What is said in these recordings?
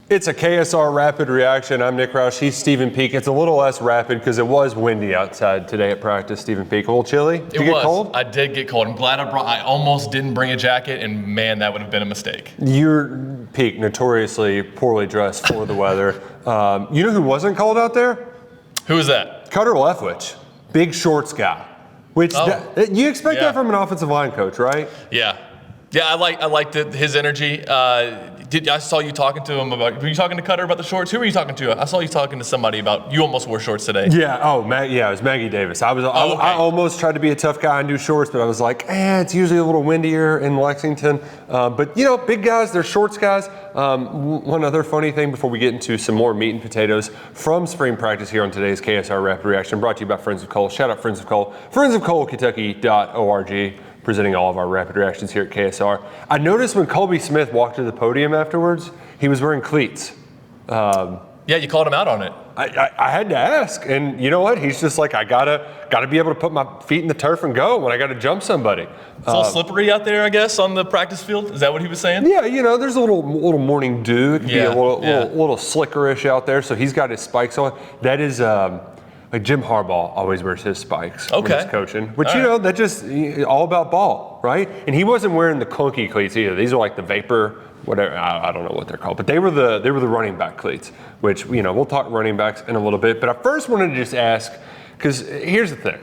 It's a KSR Rapid Reaction. I'm Nick Roush. He's Stephen Peak. It's a little less rapid because it was windy outside today at practice, Stephen Peak. A little chilly? Did you get cold? I did get cold. I'm glad I almost didn't bring a jacket, and man, that would have been a mistake. You're, Peak, notoriously poorly dressed for the weather. You know who wasn't cold out there? Who is that? Cutter Leftwich, big shorts guy. Which you expect that from an offensive line coach, right? Yeah. Yeah, I liked his energy. I saw you talking to him about. Were you talking to Cutter about the shorts? Who were you talking to? I saw you talking to somebody about. You almost wore shorts today. Yeah. Oh, it was Maggie Davis. I almost tried to be a tough guy and do shorts, but I was like, it's usually a little windier in Lexington. But big guys, they're shorts guys. One other funny thing before we get into some more meat and potatoes from spring practice here on today's KSR Rapid Reaction, brought to you by Friends of Cole. Shout out Friends of Cole. friendsofcolekentucky.org. Presenting all of our rapid reactions here at KSR. I noticed when Colby Smith walked to the podium afterwards, he was wearing cleats. Yeah, you called him out on it. I had to ask, and you know what? He's just like, I gotta be able to put my feet in the turf and go when I gotta jump somebody. It's a little slippery out there, I guess, on the practice field. Is that what he was saying? Yeah, there's a little morning dew. It could be a little slickerish out there. So he's got his spikes on. That is. Like Jim Harbaugh always wears his spikes when he's coaching, which that just all about ball, right? And he wasn't wearing the clunky cleats either. These are like the Vapor, whatever. I don't know what they're called, but they were the running back cleats, which we'll talk running backs in a little bit. But I first wanted to just ask, because here's the thing: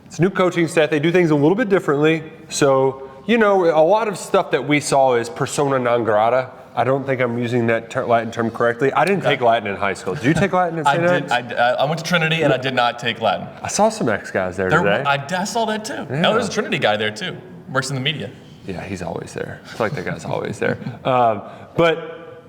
it's a new coaching staff. They do things a little bit differently. So a lot of stuff that we saw is persona non grata. I don't think I'm using that Latin term correctly. I didn't take Latin in high school. Did you take Latin in St. Anne's? I went to Trinity, and I did not take Latin. I saw some ex-guys there today. I saw that, too. Yeah. There's a Trinity guy there, too. Works in the media. Yeah, he's always there. It's like that guy's always there. But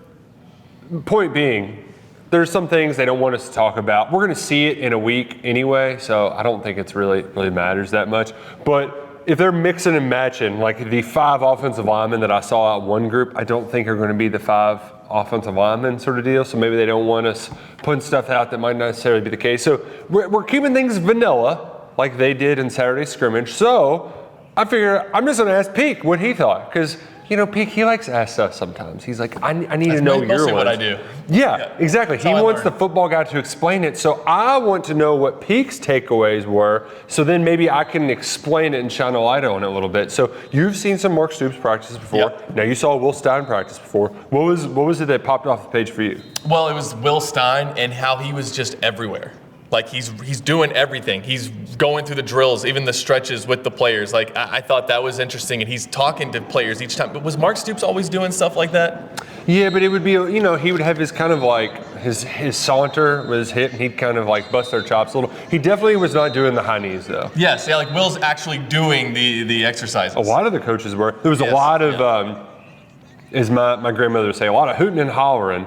point being, there's some things they don't want us to talk about. We're going to see it in a week anyway, so I don't think it's really matters that much. But if they're mixing and matching, like the 5 offensive linemen that I saw out one group, I don't think are going to be the 5 offensive linemen sort of deal. So maybe they don't want us putting stuff out that might not necessarily be the case. So we're keeping things vanilla like they did in Saturday's scrimmage. So I figure I'm just going to ask Peak what he thought, because Peak, he likes to ask us sometimes. He's like, I need to know your ones. What I do. Yeah, exactly. He wants the football guy to explain it. So I want to know what Peak's takeaways were, so then maybe I can explain it and shine a light on it a little bit. So you've seen some Mark Stoops practices before. Yep. Now you saw Will Stein practice before. What was it that popped off the page for you? Well, it was Will Stein and how he was just everywhere. Like he's doing everything. He's going through the drills, even the stretches with the players. Like I thought that was interesting, and he's talking to players each time. But was Mark Stoops always doing stuff like that? Yeah, but it would be, he would have his kind of like his saunter with his hip, and he'd kind of like bust their chops a little. He definitely was not doing the high knees though. Yes, yeah, like Will's actually doing the exercises. A lot of the coaches were. There was a lot of, as my grandmother would say, a lot of hooting and hollering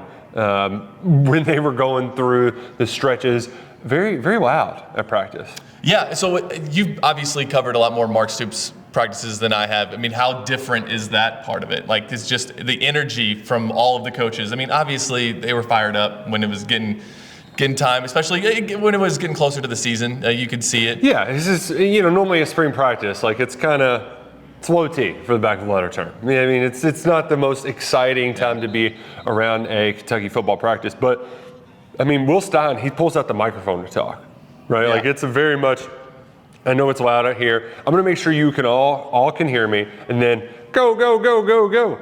when they were going through the stretches. Very, very loud at practice. Yeah, so you've obviously covered a lot more Mark Stoops practices than I have. I mean, how different is that part of it? Like, it's just the energy from all of the coaches. I mean, obviously they were fired up when it was getting time, especially when it was getting closer to the season. You could see it. Yeah, this is normally a spring practice, like it's low T for the back of the letter term. I mean, it's not the most exciting time to be around a Kentucky football practice, but I mean, Will Stein, he pulls out the microphone to talk, right? Yeah. Like it's a very much, I know it's loud out here. I'm going to make sure you can all can hear me, and then go, go, go, go, go.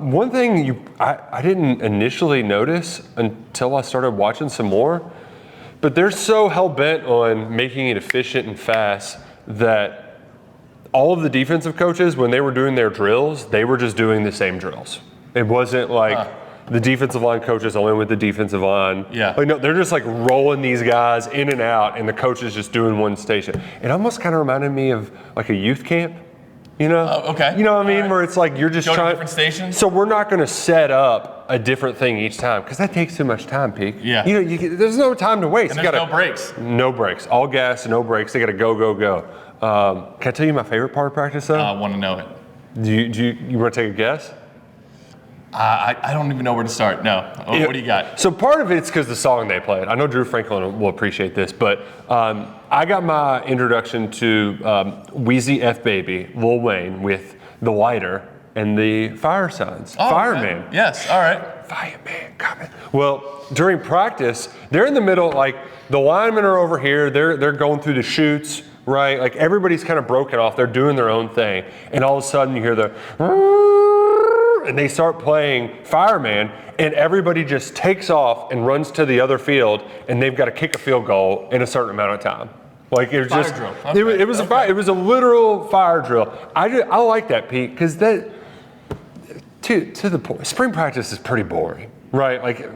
One thing I didn't initially notice until I started watching some more, but they're so hell-bent on making it efficient and fast that all of the defensive coaches, when they were doing their drills, they were just doing the same drills. It wasn't like the defensive line coaches only with the defensive line. Yeah. Like, no, they're just like rolling these guys in and out, and the coach is just doing one station. It almost kind of reminded me of like a youth camp, Okay. You know what I mean? Right. Where it's like you're just trying. Different stations. So we're not going to set up a different thing each time, because that takes too much time, Peak. Yeah. There's no time to waste. And there's no breaks. No breaks. All gas, no breaks. They got to go, go, go. Can I tell you my favorite part of practice, though? I want to know it. Do you want to take a guess? I don't even know where to start. No. What do you got? So part of it's because the song they played. I know Drew Franklin will appreciate this, but I got my introduction to Wheezy F Baby, Lil Wayne, with The Lighter and the fire signs. Oh, Fireman. okay. Yes. All right. Fireman coming. Well, during practice, they're in the middle, like the linemen are over here, they're going through the chutes, right? Like everybody's kind of broken off, they're doing their own thing. And all of a sudden you hear the, and they start playing Fireman, and everybody just takes off and runs to the other field, and they've got to kick a field goal in a certain amount of time. Like it was Fire just, drill. it was Okay. it was a literal fire drill. I like that, Pete, because that, to the point, spring practice is pretty boring, right? Like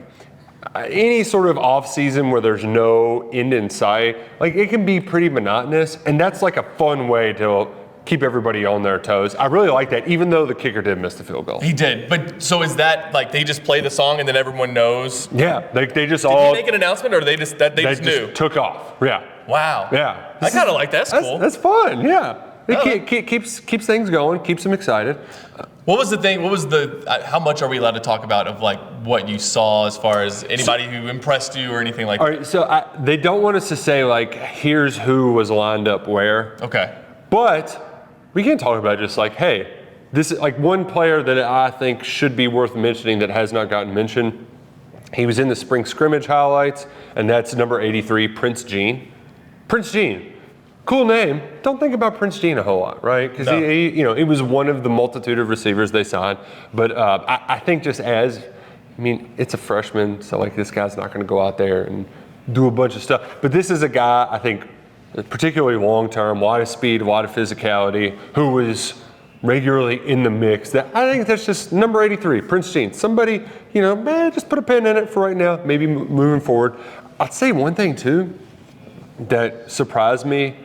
any sort of off season where there's no end in sight, like it can be pretty monotonous, and that's like a fun way to keep everybody on their toes. I really like that, even though the kicker did miss the field goal. He did. But so is that like they just play the song and then everyone knows? Yeah, they just Did all he make an announcement, or they just knew? took off. Yeah, Wow. yeah. I kind of like that. That's cool. That's fun. Yeah, Oh. it keeps things going, keeps them excited. What was the thing? What was the? How much are we allowed to talk about of like what you saw as far as anybody who impressed you or anything like All that? right, so they don't want us to say like, here's who was lined up where. Okay. But we can talk about just like, hey, this is like one player that I think should be worth mentioning that has not gotten mentioned. He was in the spring scrimmage highlights, and that's number 83, Prince Gene. Prince Gene, cool name. Don't think about Prince Gene a whole lot, right? Because No. he was one of the multitude of receivers they signed. But I think it's a freshman, so like this guy's not going to go out there and do a bunch of stuff. But this is a guy I think, particularly long-term, a lot of speed, a lot of physicality, who was regularly in the mix. That I think that's just number 83, Prince Gene. Somebody, just put a pin in it for right now, maybe moving forward. I'd say one thing too that surprised me,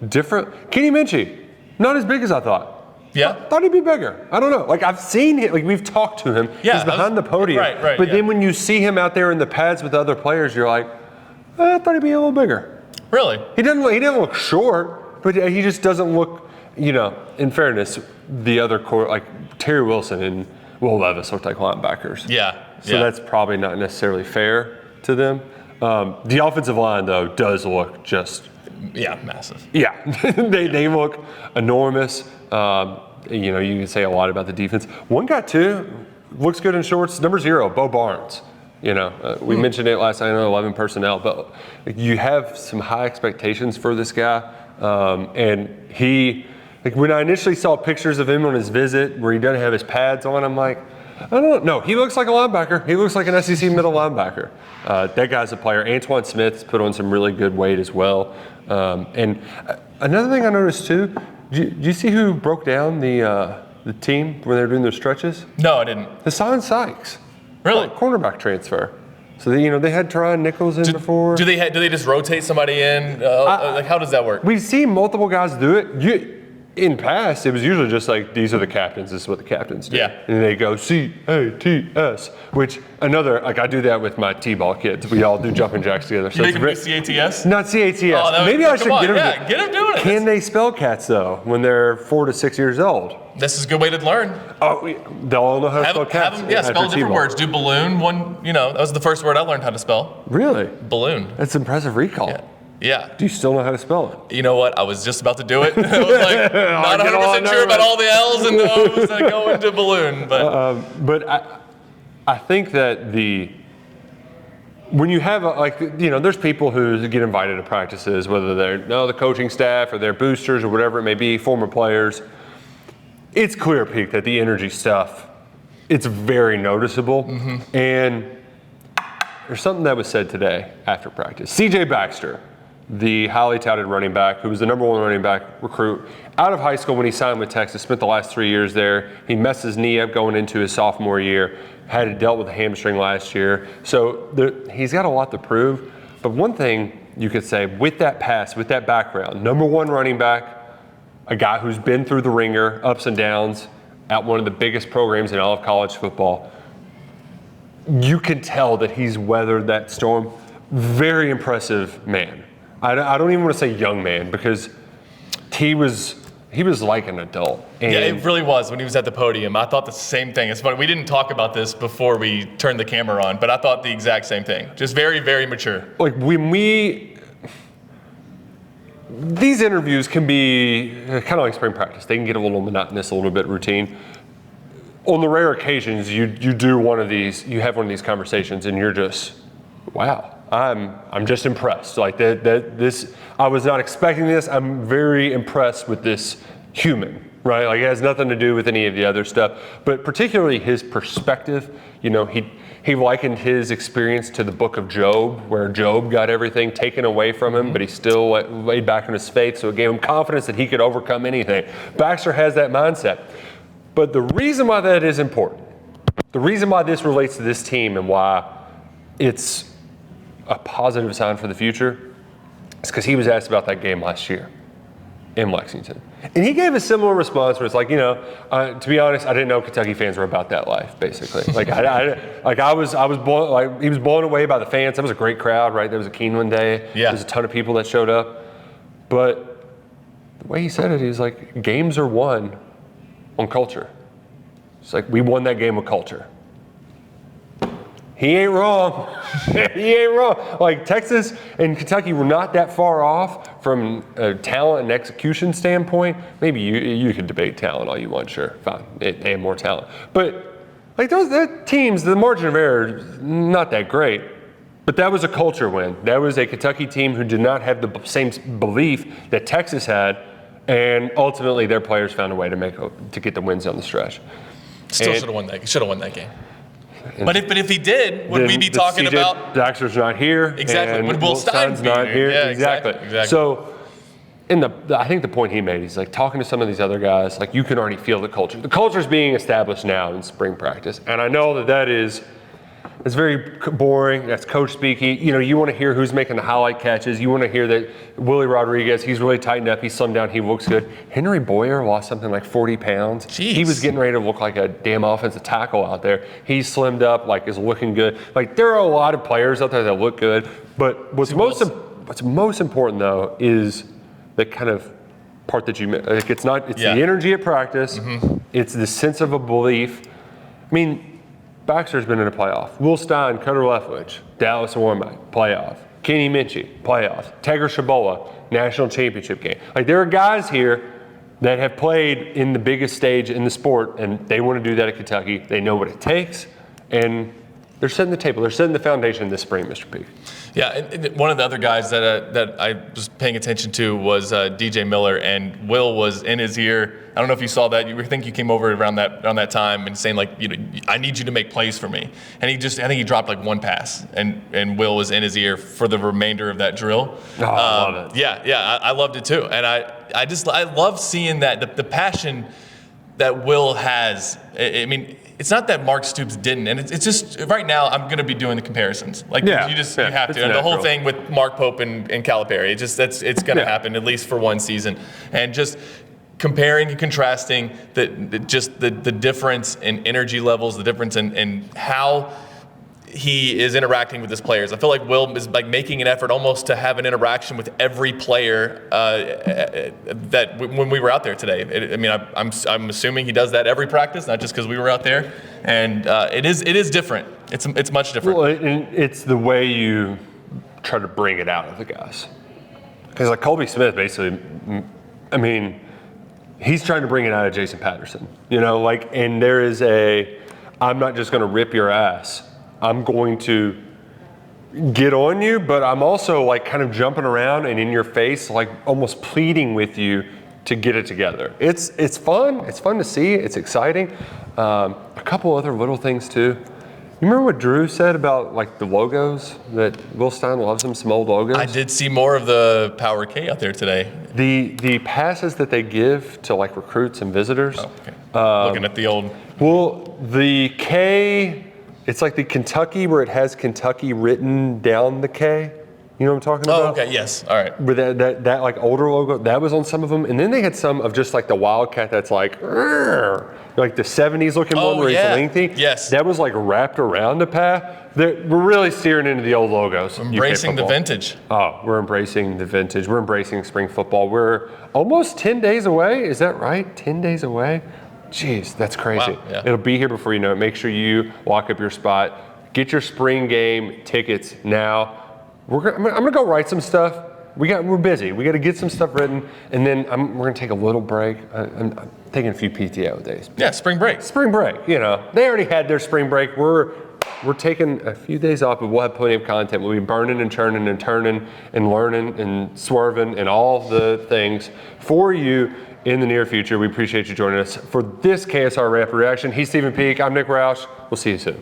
different. Kenny Minchie, not as big as I thought. Yeah. Thought he'd be bigger. I don't know. Like I've seen him, like we've talked to him. Yeah, He's behind the podium. right, But yeah. then when you see him out there in the pads with other players, you're like, I thought he'd be a little bigger. Really? He didn't look short, but he just doesn't look, in fairness, the other core, like Terry Wilson and Will Levis looked like linebackers. Yeah. So that's probably not necessarily fair to them. The offensive line, though, does look just, massive. yeah, they look enormous. You can say a lot about the defense. One guy, too, looks good in shorts, number 0, Bo Barnes. We mentioned it last night, 11 personnel, but you have some high expectations for this guy. And when I initially saw pictures of him on his visit where he doesn't have his pads on, I'm like, I don't know. He looks like a linebacker. He looks like an SEC middle linebacker. That guy's a player. Antoine Smith's put on some really good weight as well. And another thing I noticed too, do you see who broke down the team when they were doing their stretches? No, I didn't. Hassan Sykes. Really? Cornerback transfer. So they had Teron Nichols in before. Do they just rotate somebody in? Like how does that work? We've seen multiple guys do it. In past, it was usually just like, these are the captains, this is what the captains do. Yeah. And they go C-A-T-S, which I do that with my T-ball kids. We all do jumping jacks together. So You make them do it's CATS? not C-A-T-S. Oh, Maybe I come should on, get them yeah, get them doing it. Can they spell cats though when they're 4 to 6 years old? This is a good way to learn. Oh, they'll all know how to spell cats. Have them, spell after different T-ball. words. Do balloon. That was the first word I learned how to spell. Really? Balloon. That's impressive recall. Yeah. Do you still know how to spell it? You know what? I was just about to do it. I was like, not get all 100% sure about all the L's and O's that go into balloon. But I think that when you have there's people who get invited to practices, whether they're the coaching staff or they're boosters or whatever it may be, former players. It's clear, Pete, that the energy stuff, it's very noticeable. Mm-hmm. And there's something that was said today after practice. C.J. Baxter, the highly touted running back, who was the number 1 running back recruit out of high school when he signed with Texas, spent the last 3 years there. He messed his knee up going into his sophomore year, had dealt with a hamstring last year. So he's got a lot to prove. But one thing you could say, with that pass, with that background, number 1 running back, a guy who's been through the ringer, ups and downs, at one of the biggest programs in all of college football, you can tell that he's weathered that storm. Very impressive man. I don't even want to say young man, because he was like an adult. And Yeah, it really was when he was at the podium. I thought the same thing. It's funny, we didn't talk about this before we turned the camera on, but I thought the exact same thing. Just very, very mature. like these interviews can be kind of like spring practice. They can get a little monotonous, a little bit routine. on the rare occasions you do one of these, you have one of these conversations, and you're just, wow, I'm just impressed. Like this, I was not expecting this. I'm very impressed with this human. Right, like it has nothing to do with any of the other stuff, but particularly his perspective. You know, he likened his experience to the book of Job, where Job got everything taken away from him, but he still laid back on his faith, so it gave him confidence that he could overcome anything. Baxter has that mindset. But the reason why that is important, the reason why this relates to this team and why it's a positive sign for the future is because he was asked about that game last year in Lexington. And he gave a similar response where it's like, you know, to be honest, I didn't know Kentucky fans were about that life, basically. Like, I was blown, like, he was blown away by the fans. That was a great crowd, right? There was a Keeneland day. Yeah. There's a ton of people that showed up. But the way he said it, he was like, games are won on culture. It's like, we won that game with culture. He ain't wrong. He ain't wrong. Like, Texas and Kentucky were not that far off from a talent and execution standpoint. Maybe you could debate talent all you want, sure, fine. They have more talent. But, like, those teams, the margin of error is not that great. But that was a culture win. That was a Kentucky team who did not have the same belief that Texas had, and ultimately their players found a way to get the wins down the stretch. Still should have won that. Should have won that game. But if he did, would we be talking CJ about Baxter's not here? Exactly. And Would Will Stein's not here? Yeah, exactly. So, I think the point he made, he's like talking to some of these other guys, like you can already feel the culture. The culture's being established now in spring practice, and I know that is. It's very boring. That's coach speaking. You know, you want to hear who's making the highlight catches. You want to hear that Willie Rodriguez, he's really tightened up. He's slimmed down. He looks good. Henry Boyer lost something like 40 pounds. Jeez. He was getting ready to look like a damn offensive tackle out there. He's slimmed up, like is looking good. Like there are a lot of players out there that look good. But what's most important though is the kind of part that you like. It's the energy at practice. Mm-hmm. It's the sense of a belief. I mean, Baxter's been in a playoff. Will Stein, Cutter Leftwich, Dallas Warmack, playoff. Kenny Minchie, playoffs. Tegra Shabola, national championship game. Like there are guys here that have played in the biggest stage in the sport, and they want to do that at Kentucky. They know what it takes, and they're setting the table. They're setting the foundation this spring, Mr. P. Yeah, and one of the other guys that I was paying attention to was DJ Miller, and Will was in his ear. I don't know if you saw that. I think you came over around that time and saying like, you know, I need you to make plays for me. And I think he dropped like one pass, and Will was in his ear for the remainder of that drill. Oh, I love it. Yeah, I loved it too, and I love seeing that the passion that Will has. I mean, it's not that Mark Stoops didn't, and it's just right now I'm going to be doing the comparisons. Like you have to. And the whole thing with Mark Pope and Calipari, it's going to happen at least for one season, and just comparing and contrasting the difference in energy levels, the difference in how he is interacting with his players. I feel like Will is like making an effort almost to have an interaction with every player that when we were out there today. I'm assuming he does that every practice, not just because we were out there. And it is different. It's much different. Well, and it's the way you try to bring it out of the guys. Because like Colby Smith, basically, I mean, he's trying to bring it out of Jason Patterson. You know, like, and there is I'm not just going to rip your ass. I'm going to get on you, but I'm also like kind of jumping around and in your face, like almost pleading with you to get it together. It's fun. It's fun to see. It's exciting. A couple other little things too. You remember what Drew said about like the logos, that Will Stein loves them, some old logos? I did see more of the Power K out there today. The passes that they give to like recruits and visitors. Oh, okay. Looking at the old. Well, the K. It's like the Kentucky where it has Kentucky written down the K. You know what I'm talking about? Oh, okay, yes. All right. With that like older logo, that was on some of them. And then they had some of just like the Wildcat that's like the 70s looking one where it's lengthy. Yes. That was like wrapped around the path. We're really steering into the old logos. Embracing the vintage. Oh, we're embracing the vintage. We're embracing spring football. We're almost 10 days away. Is that right? 10 days away? Jeez, that's crazy. Wow, yeah. It'll be here before you know it. Make sure you lock up your spot. Get your spring game tickets now. I'm gonna go write some stuff we're busy. We got to get some stuff written, and then we're gonna take a little break. I'm taking a few PTO days. Yeah, spring break. Spring break, they already had their spring break. We're taking a few days off, but we'll have plenty of content. We'll be burning and churning and turning and learning and swerving and all the things for you in the near future. We appreciate you joining us for this KSR Rapid Reaction. He's Stephen Peak. I'm Nick Roush. We'll see you soon.